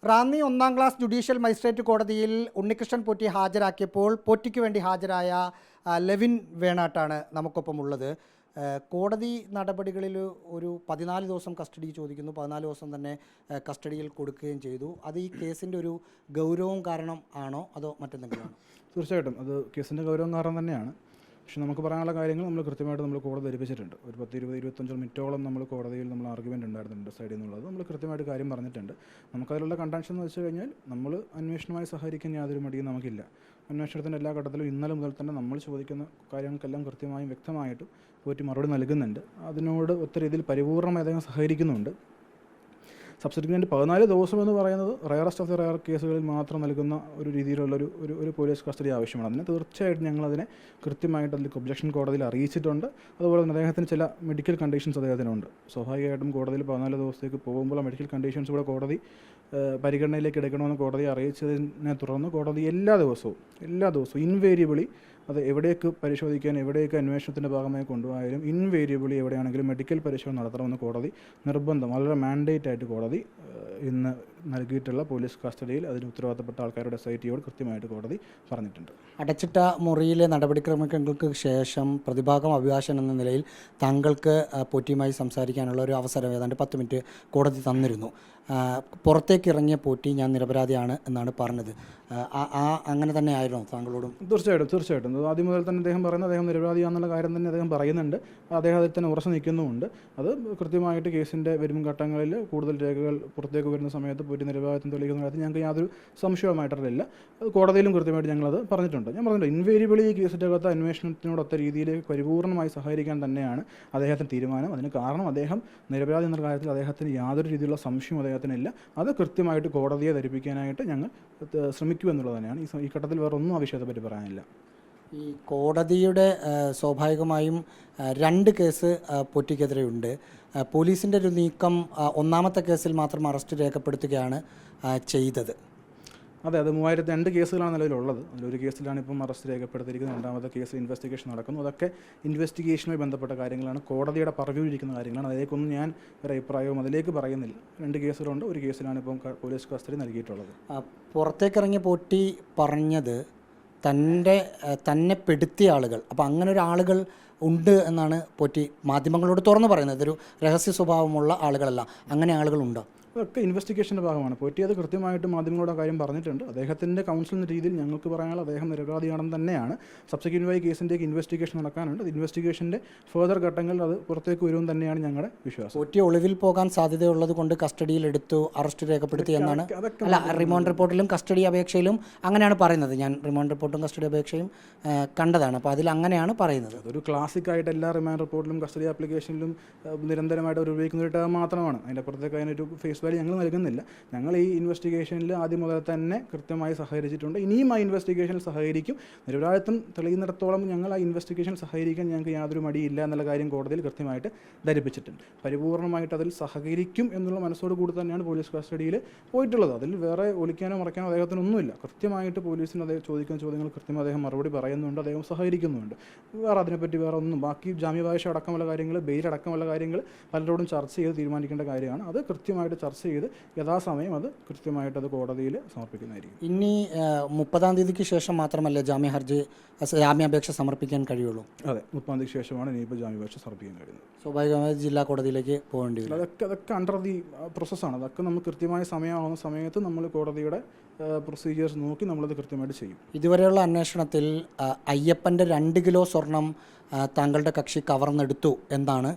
Ranni 1-ാം class judicial magistrate കോടതിയിൽ ഉണ്ണികൃഷ്ണൻ പോറ്റി ഹാജരാക്കിയപ്പോൾ പോറ്റിക്ക് വേണ്ടി ഹാജരായ ലെവിൻ വേണാട്ടാണ് നമുക്കൊപ്പമുള്ളത്. കോടതി നടപടികളിൽ ഒരു 14 ദിവസം കസ്റ്റഡി ചോദിക്കുന്നു, 14 ദിവസം തന്നെ കസ്റ്റഡിയിൽ കൊടുക്കുകയും ചെയ്തു. അത് ഈ കേസിൻ്റെ ഒരു ഗൗരവം കാരണം ആണോ അതോ മറ്റെന്തെങ്കിലും ആണോ? തീർച്ചയായിട്ടും അത് കേസിൻ്റെ ഗൗരവം കാരണം തന്നെയാണ്. പക്ഷേ നമുക്ക് പറയാനുള്ള കാര്യങ്ങൾ നമ്മൾ കൃത്യമായിട്ട് നമ്മൾ കോടതി ധരിപ്പിച്ചിട്ടുണ്ട്. ഒരു 10-20-25 മിനിറ്റോളം നമ്മൾ കോടതിയിൽ നമ്മൾ ആർഗ്യുമെൻ്റ് ഉണ്ടായിരുന്നുണ്ട് സൈഡിൽ നിന്നുള്ളത്. നമ്മൾ കൃത്യമായിട്ട് കാര്യം പറഞ്ഞിട്ടുണ്ട്. നമുക്കതിലുള്ള കണ്ടൻഷൻ എന്ന് വെച്ച് കഴിഞ്ഞാൽ നമ്മൾ അന്വേഷണവുമായി സഹകരിക്കാൻ യാതൊരു മടിയും നമുക്കില്ല. അന്വേഷണത്തിൻ്റെ എല്ലാ ഘട്ടത്തിലും ഇന്നലെ മുതൽ തന്നെ നമ്മൾ ചോദിക്കുന്ന കാര്യങ്ങൾക്കെല്ലാം കൃത്യമായും വ്യക്തമായിട്ടും പോറ്റി മറുപടി നൽകുന്നുണ്ട്. അതിനോട് ഒത്തിരി രീതിയിൽ പരിപൂർണ്ണമായി അദ്ദേഹം സഹകരിക്കുന്നുണ്ട്. സബ്സിക്വൻ്റ് 14 ദിവസം എന്ന് പറയുന്നത് റയറസ്റ്റ് ഓഫ് ദി റയർ കേസുകളിൽ മാത്രം നൽകുന്ന ഒരു രീതിയിലുള്ള ഒരു പോലീസ് കസ്റ്റഡി ആവശ്യമാണ്. അതിന് തീർച്ചയായിട്ടും ഞങ്ങളതിനെ കൃത്യമായിട്ട് അതിൽ ഒബ്ജക്ഷൻ കോടതിയിൽ അറിയിച്ചിട്ടുണ്ട്. അതുപോലെ തന്നെ അദ്ദേഹത്തിന് ചില മെഡിക്കൽ കണ്ടീഷൻസ് അദ്ദേഹത്തിനുണ്ട്. സ്വാഭാവികമായിട്ടും കോടതിയിൽ 14 ദിവസത്തേക്ക് പോകുമ്പോൾ ആ മെഡിക്കൽ കണ്ടീഷൻസ് കൂടെ കോടതി പരിഗണനയിലേക്ക് എടുക്കണമെന്ന് കോടതി അറിയിച്ചതിനെ തുടർന്ന് കോടതി എല്ലാ ദിവസവും ഇൻവേരിയബിളി അത് എവിടേക്ക് പരിശോധിക്കാൻ എവിടേക്ക് അന്വേഷണത്തിൻ്റെ ഭാഗമായി കൊണ്ടുപോയാലും ഇൻവേരിയബിളി എവിടെയാണെങ്കിലും മെഡിക്കൽ പരിശോധന നടത്തണമെന്ന് കോടതി നിർബന്ധം വളരെ മാൻഡേറ്റ് ആയിട്ട് കോടതി ഇന്ന് നൽകിയിട്ടുള്ള പോലീസ് കസ്റ്റഡിയിൽ അതിന് ഉത്തരവാദിത്തപ്പെട്ട ആൾക്കാരുടെ സൊസൈറ്റിയോട് കൃത്യമായിട്ട് കോടതി പറഞ്ഞിട്ടുണ്ട്. അടച്ചിട്ട മുറിയിലെ നടപടിക്രമങ്ങൾക്ക് ശേഷം പ്രതിഭാഗം അഭിഭാഷകൻ എന്ന നിലയിൽ താങ്കൾക്ക് പോറ്റിയുമായി സംസാരിക്കാനുള്ള ഒരു അവസരം ഏതാണ്ട് 10 മിനിറ്റ് കോടതി തന്നിരുന്നു. പുറത്തേക്ക് ഇറങ്ങിയ പോറ്റി ഞാൻ നിരപരാധിയാണ് എന്നാണ് പറഞ്ഞത്. അങ്ങനെ തന്നെ ആയിരുന്നു താങ്കളോടും? തീർച്ചയായിട്ടും ആദ്യം മുതൽ തന്നെ അദ്ദേഹം പറയുന്നത് അദ്ദേഹം നിരപരാധിയാണെന്നുള്ള കാര്യം തന്നെ അദ്ദേഹം പറയുന്നുണ്ട്. അദ്ദേഹം അതിൽ തന്നെ ഉറച്ചു നിൽക്കുന്നുമുണ്ട്. അത് കൃത്യമായിട്ട് കേസിൻ്റെ വരും ഘട്ടങ്ങളിൽ കൂടുതൽ രേഖകൾ പുറത്തേക്ക് വരുന്ന സമയത്ത് പോറ്റി നിരപരാധിത്വം തെളിയിക്കുന്ന കാര്യത്തിൽ ഞങ്ങൾക്ക് യാതൊരു സംശയവുമായിട്ടില്ല. അത് കോടതിയിലും കൃത്യമായിട്ട് ഞങ്ങളത് പറഞ്ഞിട്ടുണ്ട്. ഞാൻ പറഞ്ഞിട്ടുണ്ട്, ഇൻവേരിയബിളി ഈ കേസിൻ്റെ അകത്ത് അന്വേഷണത്തിനോടൊത്ത രീതിയിലേക്ക് പരിപൂർണ്ണമായി സഹകരിക്കാൻ തന്നെയാണ് അദ്ദേഹത്തിൻ്റെ തീരുമാനം. അതിന് കാരണം അദ്ദേഹം നിരപരാധി എന്ന കാര്യത്തിൽ അദ്ദേഹത്തിന് യാതൊരു രീതിയിലുള്ള സംശയം അദ്ദേഹത്തിനില്ല. അത് കൃത്യമായിട്ട് കോടതിയെ ധരിപ്പിക്കാനായിട്ട് ഞങ്ങൾ ശ്രമിക്കുമെന്നുള്ളത് തന്നെയാണ്. ഈ ഘട്ടത്തിൽ വേറെ ഒന്നും ആ വിഷയത്തെ പറ്റി പറയാനില്ല. ഈ കോടതിയുടെ സ്വാഭാവികമായും 2 കേസ് പോറ്റിക്കെതിരെയുണ്ട്. പോലീസിൻ്റെ ഒരു നീക്കം 1-ാമത്തെ കേസിൽ മാത്രം അറസ്റ്റ് രേഖപ്പെടുത്തുകയാണ് ചെയ്തത്. അതെ, അത് 3002 കേസുകളാണ് നിലവിലുള്ളത്. അതിലൊരു കേസിലാണ് ഇപ്പം അറസ്റ്റ് രേഖപ്പെടുത്തിയിരിക്കുന്നത്. 2-ാമത്തെ കേസ് ഇൻവെസ്റ്റിഗേഷൻ നടക്കുന്നു. അതൊക്കെ ഇൻവെസ്റ്റിഗേഷനുമായി ബന്ധപ്പെട്ട കാര്യങ്ങളാണ്, കോടതിയുടെ പർവ്യൂവിലിരിക്കുന്ന കാര്യങ്ങളാണ്. അതിലേക്കൊന്നും ഞാൻ ഒരു അഭിപ്രായവും അതിലേക്ക് പറയുന്നില്ല. 2 കേസുകളുണ്ട്. ഒരു കേസിലാണ് ഇപ്പം പോലീസ് കസ്റ്റഡി നൽകിയിട്ടുള്ളത്. പുറത്തേക്കിറങ്ങിയ പോറ്റി പറഞ്ഞത് തന്നെ പെടുത്തിയ ആളുകൾ, അപ്പോൾ അങ്ങനെ ഒരു ആളുകൾ ഉണ്ട് എന്നാണ് പോറ്റി മാധ്യമങ്ങളോട് തുറന്നു പറയുന്നത്. ഇതൊരു രഹസ്യ സ്വഭാവമുള്ള ആളുകളല്ല, അങ്ങനെ ആളുകളുണ്ടോ? അതൊക്കെ ഇൻവെസ്റ്റിഗേഷൻ്റെ ഭാഗമാണ്. പോറ്റി അത് കൃത്യമായിട്ട് മാധ്യമങ്ങളുടെ കാര്യം പറഞ്ഞിട്ടുണ്ട്. അദ്ദേഹത്തിൻ്റെ കൗൺസിൽ എന്ന രീതിയിൽ ഞങ്ങൾക്ക് പറയാനുള്ള അദ്ദേഹം നിരപരാധിയാണെന്ന് തന്നെയാണ്. സബ്സിക്വൻ്റായി കേസിൻ്റെയൊക്കെ ഇൻവെസ്റ്റിഗേഷൻ നടക്കാനുണ്ട്. ഇൻവെസ്റ്റിഗേഷൻ്റെ ഫർദർ ഘട്ടങ്ങളിൽ അത് പുറത്തേക്ക് വരുമെന്ന് തന്നെയാണ് ഞങ്ങളുടെ വിശ്വാസം. പോറ്റി ഒളിവിൽ പോകാൻ സാധ്യതയുള്ളത് കൊണ്ട് കസ്റ്റഡിയിലെടുത്തു, അറസ്റ്റ് രേഖപ്പെടുത്തി എന്നാണ്. അല്ല, റിമാൻഡ് റിപ്പോർട്ടിലും കസ്റ്റഡി അപേക്ഷയിലും അങ്ങനെയാണ് പറയുന്നത്. ഞാൻ റിമാൻഡ് റിപ്പോർട്ടും കസ്റ്റഡി അപേക്ഷയും കണ്ടതാണ്. അപ്പോൾ അതിൽ അങ്ങനെയാണ് പറയുന്നത്. അതൊരു ക്ലാസിക്കായിട്ട് എല്ലാ റിമാൻഡ് റിപ്പോർട്ടിലും കസ്റ്റഡി ആപ്ലിക്കേഷനിലും നിരന്തരമായിട്ട് ഒരു ഉപയോഗിക്കുന്ന ഒരു ടേം മാത്രമാണ്. അതിൻ്റെ പുറത്തേക്ക് അതിനൊരു ഫേസ് വാല്യൂ ഞങ്ങൾ നൽകുന്നില്ല. ഞങ്ങൾ ഈ ഇൻവെസ്റ്റിഗേഷനിൽ ആദ്യം മുതൽ തന്നെ കൃത്യമായി സഹകരിച്ചിട്ടുണ്ട്. ഇനിയും ആ ഇൻവെസ്റ്റിഗേഷനിൽ സഹകരിക്കും. നിരപരാധിത്വം തെളിയുന്നിടത്തോളം ഞങ്ങൾ ആ ഇൻവെസ്റ്റിഗേഷൻ സഹകരിക്കാൻ ഞങ്ങൾക്ക് യാതൊരു മടിയില്ല എന്നുള്ള കാര്യം കോടതിയിൽ കൃത്യമായിട്ട് ധരിപ്പിച്ചിട്ടുണ്ട്. പരിപൂർണ്ണമായിട്ട് അതിൽ സഹകരിക്കും എന്നുള്ള മനസ്സോട് കൂടി തന്നെയാണ് പോലീസ് കസ്റ്റഡിയിൽ പോയിട്ടുള്ളത്. അതിൽ വേറെ ഒളിക്കാനോ മറയ്ക്കാനോ അദ്ദേഹത്തിനൊന്നുമില്ല. കൃത്യമായിട്ട് പോലീസിന് അദ്ദേഹം ചോദിക്കുന്ന ചോദ്യങ്ങൾ കൃത്യമായി അദ്ദേഹം മറുപടി പറയുന്നുണ്ട്, അദ്ദേഹം സഹകരിക്കുന്നുണ്ട്. വേറെ അതിനെപ്പറ്റി വേറെ ഒന്നും, ബാക്കി ജാമ്യപേക്ഷ അടക്കമുള്ള കാര്യങ്ങൾ, ബെയിൽ അടക്കമുള്ള കാര്യങ്ങൾ പലരോടും ചർച്ച ചെയ്ത് തീരുമാനിക്കേണ്ട കാര്യമാണ്. അത് കൃത്യമായിട്ട് ചർച്ച ചെയ്ത് യഥാസമയം അത് കൃത്യമായിട്ട് അത് കോടതിയിൽ സമർപ്പിക്കുന്നതായിരിക്കും. ഇനി 30-ാം തീയതിക്ക് ശേഷം മാത്രമല്ലേ ജാമ്യാപേക്ഷ സമർപ്പിക്കാൻ കഴിയുള്ളൂ? അതെ, 30-ാം തീയതിക്ക് ശേഷമാണ് ഇനിയിപ്പോൾ ജാമ്യാപേക്ഷ സമർപ്പിക്കാൻ കഴിയുന്നത്. സ്വാഭാവികമായി ജില്ലാ കോടതിയിലേക്ക് പോകേണ്ടി വരും. അതൊക്കെ അണ്ടർ ദി പ്രോസസ്സാണ്. അതൊക്കെ നമ്മൾ കൃത്യമായ സമയമാകുന്ന സമയത്ത് നമ്മൾ കോടതിയുടെ പ്രൊസീജിയേഴ്സ് നോക്കി നമ്മളത് കൃത്യമായിട്ട് ചെയ്യും. ഇതുവരെയുള്ള അന്വേഷണത്തിൽ അയ്യപ്പൻ്റെ 2 കിലോ സ്വർണം താങ്കളുടെ കക്ഷി കവർന്നെടുത്തു എന്നാണ്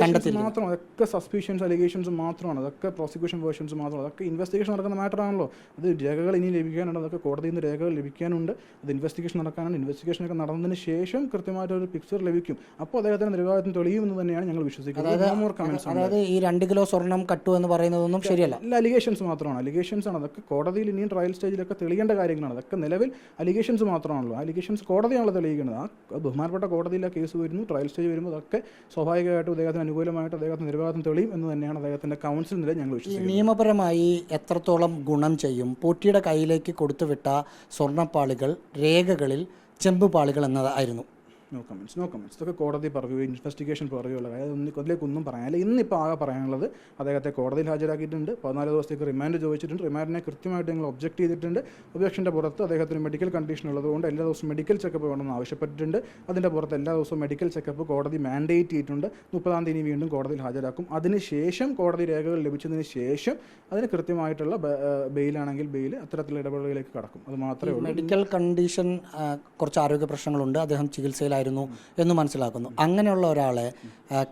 കണ്ടെത്തിയത്. മാത്രം അതൊക്കെ സസ്പീഷ്യൻസ്, അലിഗേഷൻസ് മാത്രമാണ്. അതൊക്കെ പ്രോസിക്യൂഷൻ വേർഷൻസ് മാത്രമാണ്. അതൊക്കെ ഇൻവെസ്റ്റിഗേഷൻ നടക്കുന്ന മാറ്ററാണല്ലോ. അത് രേഖകൾ ഇനി ലഭിക്കാനുണ്ട്. അതൊക്കെ കോടതിയിൽ നിന്ന് രേഖകൾ ലഭിക്കാനുണ്ട്. അത് ഇൻവെസ്റ്റിഗേഷൻ നടക്കാനുണ്ട്. ഇൻവെസ്റ്റിഗേഷനൊക്കെ നടന്നതിന് ശേഷം കൃത്യമായിട്ടൊരു പിക്ചർ ലഭിക്കും. അപ്പോൾ അദ്ദേഹത്തിന് നിരപരാധിത്വം തെളിയുമെന്ന് തന്നെയാണ് ഞങ്ങൾ വിശ്വസിക്കുന്നത്. അതായത് ഈ 2 കിലോ സ്വർണം കട്ടു എന്ന് പറയുന്നതൊന്നും ശരിയല്ല. അല്ല, അലിഗേഷൻസ് മാത്രമാണ്. അലിഗേഷൻസ് ആണ്. അതൊക്കെ കോടതിയിൽ ഇനിയും ട്രയൽ സ്റ്റേജിലൊക്കെ തെളിയേണ്ട കാര്യങ്ങളാണ്. അതൊക്കെ നിലവിൽ അലിഗേഷൻസ് മാത്രമാണല്ലോ. അലിഗേഷൻസ് കോടതിയാണല്ലോ തെളിയിക്കുന്നത്. ആ ബഹുമാനപ്പെട്ട കോടതിയിൽ കേസ് വരുന്നു, ട്രയൽ സ്റ്റേജ് വരുമ്പോൾ അതൊക്കെ സ്വാഭാവികമായിട്ടും അദ്ദേഹത്തിന് അനുകൂലമായിട്ട് അദ്ദേഹത്തിന് നിരപരാധിത്വം തെളിയും എന്ന് തന്നെയാണ് അദ്ദേഹത്തിൻ്റെ കൗൺസിൽ നില ഞങ്ങൾ വിശ്വസിക്കുന്നത്. നിയമപരമായി എത്രത്തോളം ഗുണം ചെയ്യും പോറ്റിയുടെ കയ്യിലേക്ക് കൊടുത്തുവിട്ട സ്വർണ്ണപ്പാളികൾ രേഖകളിൽ ചെമ്പുപാളികൾ എന്നതായിരുന്നു? നോ കമൻസ് ഇതൊക്കെ കോടതി പറയൂ, ഇൻവെസ്റ്റിഗേഷൻ പറയുകയുള്ള കാര്യം അതിലേക്കൊന്നും പറയാനില്ല. ഇന്നിപ്പോൾ ആകെ പറയാനുള്ളത് അദ്ദേഹത്തെ കോടതിയിൽ ഹാജരാക്കിയിട്ടുണ്ട്, 14 ദിവസത്തേക്ക് റിമാൻഡ് ചോദിച്ചിട്ടുണ്ട്. റിമാൻഡിനെ കൃത്യമായിട്ട് ഞങ്ങൾ ഒബ്ജക്റ്റ് ചെയ്തിട്ടുണ്ട്. ഒബ്ജക്ഷൻ്റെ പുറത്ത് അദ്ദേഹത്തിന് മെഡിക്കൽ കണ്ടീഷൻ ഉള്ളതുകൊണ്ട് എല്ലാ ദിവസവും മെഡിക്കൽ ചെക്കപ്പ് വേണമെന്ന് ആവശ്യപ്പെട്ടിട്ടുണ്ട്. അതിൻ്റെ പുറത്ത് എല്ലാ ദിവസവും മെഡിക്കൽ ചെക്കപ്പ് കോടതി മാൻഡേറ്റ് ചെയ്തിട്ടുണ്ട്. 30-ാം തീയതി വീണ്ടും കോടതിയിൽ ഹാജരാക്കും. അതിനുശേഷം കോടതി രേഖകൾ ലഭിച്ചതിന് ശേഷം അതിന് കൃത്യമായിട്ടുള്ള ബെയിലാണെങ്കിൽ ബെയിൽ, അത്തരത്തിലുള്ള ഇടപെടലുകളിലേക്ക് കടക്കും. അത് മാത്രമേ ഉള്ളൂ. മെഡിക്കൽ കണ്ടീഷൻ കുറച്ച് ആരോഗ്യ പ്രശ്നങ്ങളുണ്ട്, അദ്ദേഹം ചികിത്സയിലായിരുന്നു എന്ന് മനസ്സിലാക്കുന്നു. അങ്ങനെയുള്ള ഒരാളെ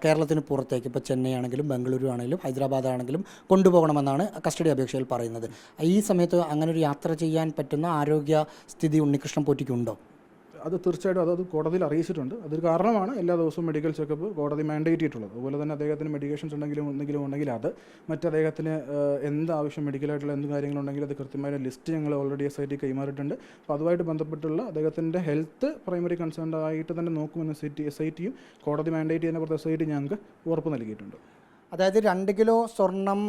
കേരളത്തിന് പുറത്തേക്ക്, ഇപ്പോൾ ചെന്നൈ ആണെങ്കിലും ബംഗളൂരു ആണെങ്കിലും ഹൈദരാബാദ് ആണെങ്കിലും കൊണ്ടുപോകണമെന്നാണ് കസ്റ്റഡി അപേക്ഷയിൽ പറയുന്നത്. ഈ സമയത്ത് അങ്ങനെ ഒരു യാത്ര ചെയ്യാൻ പറ്റുന്ന ആരോഗ്യ സ്ഥിതി ഉണ്ണികൃഷ്ണൻ പോറ്റിക്കുണ്ടോ? അത് തീർച്ചയായിട്ടും അത് കോടതിയിൽ അറിയിച്ചിട്ടുണ്ട്. അതൊരു കാരണമാണ് എല്ലാ ദിവസവും മെഡിക്കൽ ചെക്കപ്പ് കോടതി മാൻഡേറ്റ് ചെയ്തിട്ടുള്ളത്. അതുപോലെ തന്നെ അദ്ദേഹത്തിന് മെഡിക്കേഷൻസ് എന്തെങ്കിലും ഉണ്ടെങ്കിൽ അത്, മറ്റ് അദ്ദേഹത്തിന് എന്താവശ്യം മെഡിക്കലായിട്ടുള്ള എന്ത് കാര്യങ്ങളുണ്ടെങ്കിലും അത് കൃത്യമായ ലിസ്റ്റ് ഞങ്ങൾ ഓൾറെഡി SIT കൈമാറിയിട്ടുണ്ട്. അപ്പോൾ അതുമായിട്ട് ബന്ധപ്പെട്ടുള്ള അദ്ദേഹത്തിൻ്റെ ഹെൽത്ത് പ്രൈമറി കൺസേൺ ആയിട്ട് തന്നെ നോക്കുമെന്ന് SITയും കോടതി മാൻഡേറ്റ് ചെയ്യുന്ന പുറത്ത് SIT ഞങ്ങൾക്ക് ഉറപ്പ് നൽകിയിട്ടുണ്ട്. അതായത് 2 കിലോ സ്വർണം,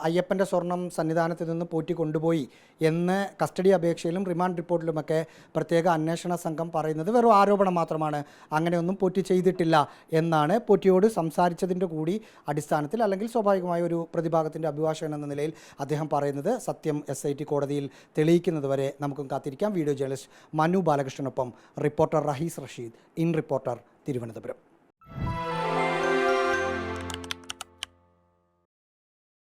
അയ്യപ്പൻ്റെ സ്വർണം സന്നിധാനത്ത് നിന്ന് പോറ്റി കൊണ്ടുപോയി എന്ന് കസ്റ്റഡി അപേക്ഷയിലും റിമാൻഡ് റിപ്പോർട്ടിലുമൊക്കെ പ്രത്യേക അന്വേഷണ സംഘം പറയുന്നത് വെറും ആരോപണം മാത്രമാണ്. അങ്ങനെയൊന്നും പോറ്റി ചെയ്തിട്ടില്ല എന്നാണ് പോറ്റിയോട് സംസാരിച്ചതിൻ്റെ കൂടി അടിസ്ഥാനത്തിൽ, അല്ലെങ്കിൽ സ്വാഭാവികമായ ഒരു പ്രതിഭാഗത്തിൻ്റെ അഭിഭാഷകൻ എന്ന നിലയിൽ അദ്ദേഹം പറയുന്നത്. സത്യം SIT കോടതിയിൽ തെളിയിക്കുന്നത് വരെ നമുക്കും കാത്തിരിക്കാം. വീഡിയോ ജേർണലിസ്റ്റ് മനു ബാലകൃഷ്ണനൊപ്പം reporter Rahees Rasheed, in reporter, Thiruvananthapuram.